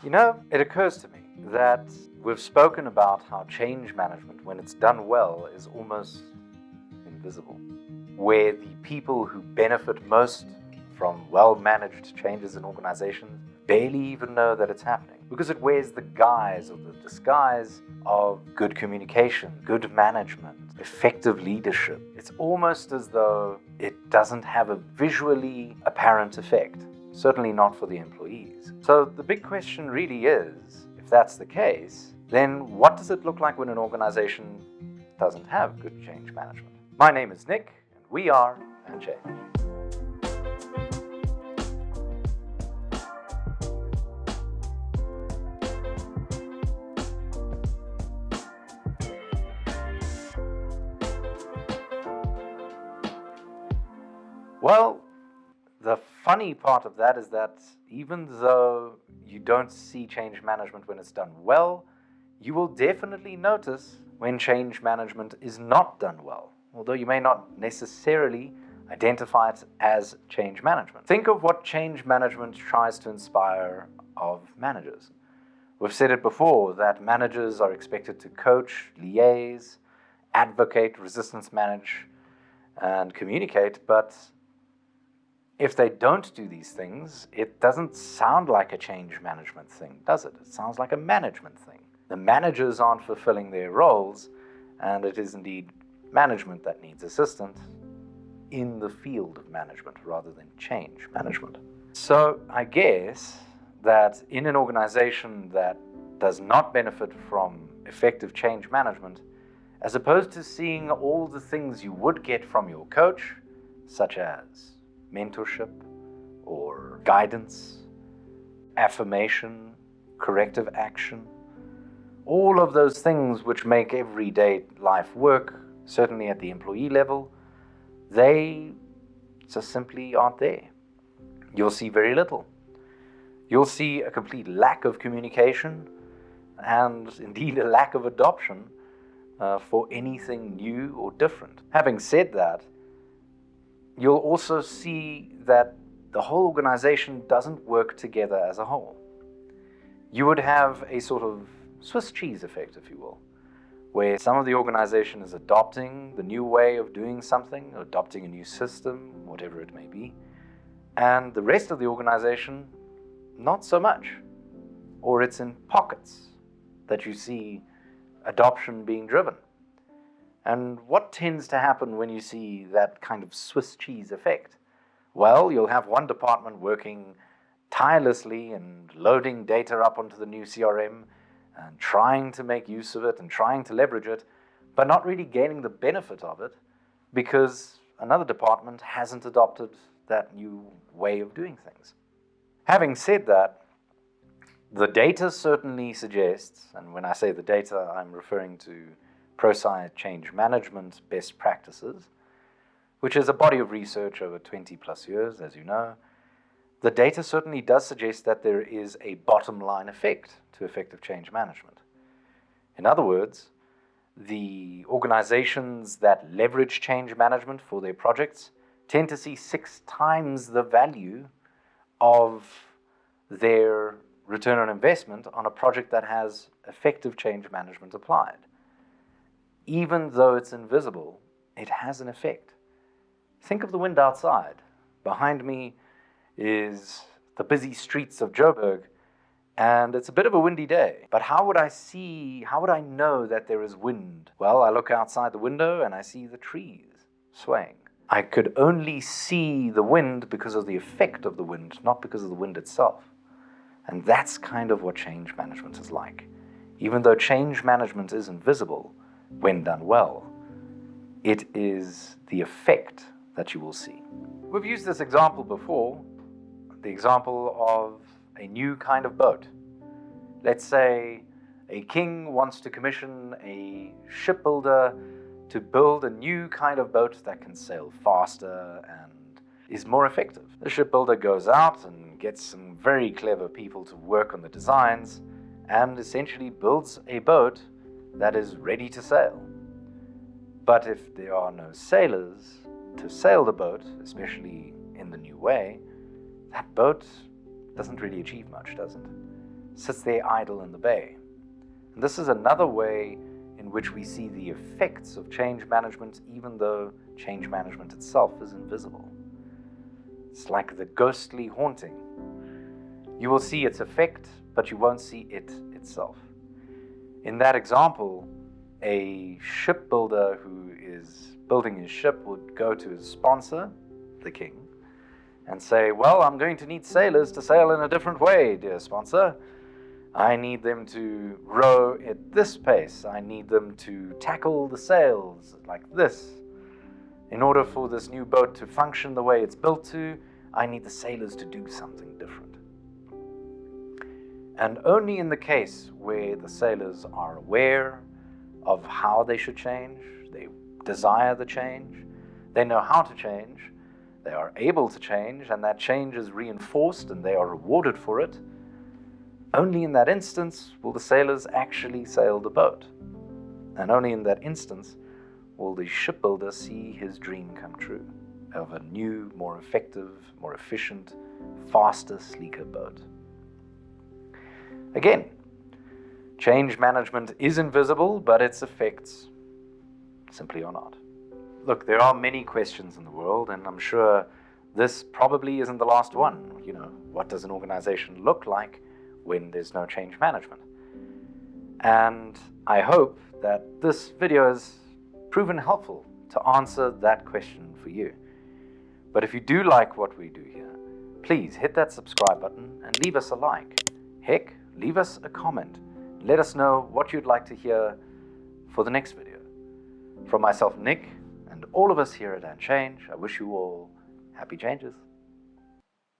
You know, it occurs to me that we've spoken about how change management, when it's done well, is almost invisible. Where the people who benefit most from well managed changes in organizations barely even know that it's happening because it wears the guise or the disguise of good communication, good management, effective leadership. It's almost as though it doesn't have a visually apparent effect. Certainly not for the employees. So the big question really is, if that's the case, then what does it look like when an organization doesn't have good change management? My name is Nick, and we are Change. Well, the funny part of that is that even though you don't see change management when it's done well, you will definitely notice when change management is not done well, although you may not necessarily identify it as change management. Think of what change management tries to inspire of managers. We've said it before that managers are expected to coach, liaise, advocate, resistance manage, and communicate, but if they don't do these things, it doesn't sound like a change management thing, does it? It sounds like a management thing. The managers aren't fulfilling their roles, and it is indeed management that needs assistance in the field of management rather than change management. So I guess that in an organization that does not benefit from effective change management, as opposed to seeing all the things you would get from your coach, such as mentorship or guidance, affirmation, corrective action, all of those things which make everyday life work, certainly at the employee level, they just simply aren't there. You'll see very little. You'll see a complete lack of communication and indeed a lack of adoption for anything new or different. Having said that, you'll also see that the whole organization doesn't work together as a whole. You would have a sort of Swiss cheese effect, if you will, where some of the organization is adopting the new way of doing something, adopting a new system, whatever it may be, and the rest of the organization, not so much. Or it's in pockets that you see adoption being driven. And what tends to happen when you see that kind of Swiss cheese effect? Well, you'll have one department working tirelessly and loading data up onto the new CRM and trying to make use of it and trying to leverage it, but not really gaining the benefit of it because another department hasn't adopted that new way of doing things. Having said that, the data certainly suggests, and when I say the data, I'm referring to ProSci Change Management Best Practices, which is a body of research over 20 plus years, as you know. The data certainly does suggest that there is a bottom line effect to effective change management. In other words, the organizations that leverage change management for their projects tend to see 6 times the value of their return on investment on a project that has effective change management applied. Even though it's invisible, it has an effect. Think of the wind outside. Behind me is the busy streets of Joburg, and it's a bit of a windy day. But how would I know that there is wind? Well, I look outside the window and I see the trees swaying. I could only see the wind because of the effect of the wind, not because of the wind itself. And that's kind of what change management is like. Even though change management is invisible, when done well, it is the effect that you will see. We've used this example before, the example of a new kind of boat. Let's say a king wants to commission a shipbuilder to build a new kind of boat that can sail faster and is more effective. The shipbuilder goes out and gets some very clever people to work on the designs and essentially builds a boat that is ready to sail. But if there are no sailors to sail the boat, especially in the new way, that boat doesn't really achieve much, does it? sits there idle in the bay. And this is another way in which we see the effects of change management, even though change management itself is invisible. It's like the ghostly haunting. You will see its effect, but you won't see it itself. In that example, a shipbuilder who is building his ship would go to his sponsor, the king, and say, well, I'm going to need sailors to sail in a different way, dear sponsor. I need them to row at this pace. I need them to tackle the sails like this. In order for this new boat to function the way it's built to, I need the sailors to do something different. And only in the case where the sailors are aware of how they should change, they desire the change, they know how to change, they are able to change, and that change is reinforced and they are rewarded for it, only in that instance will the sailors actually sail the boat. And only in that instance will the shipbuilder see his dream come true of a new, more effective, more efficient, faster, sleeker boat. Again, change management is invisible, but its effects simply are not. Look, there are many questions in the world, and I'm sure this probably isn't the last one. What does an organization look like when there's no change management? And I hope that this video has proven helpful to answer that question for you. But if you do like what we do here, please hit that subscribe button and leave us a like. Heck, leave us a comment. Let us know what you'd like to hear for the next video. From myself, Nick, and all of us here at Unchange, I wish you all happy changes.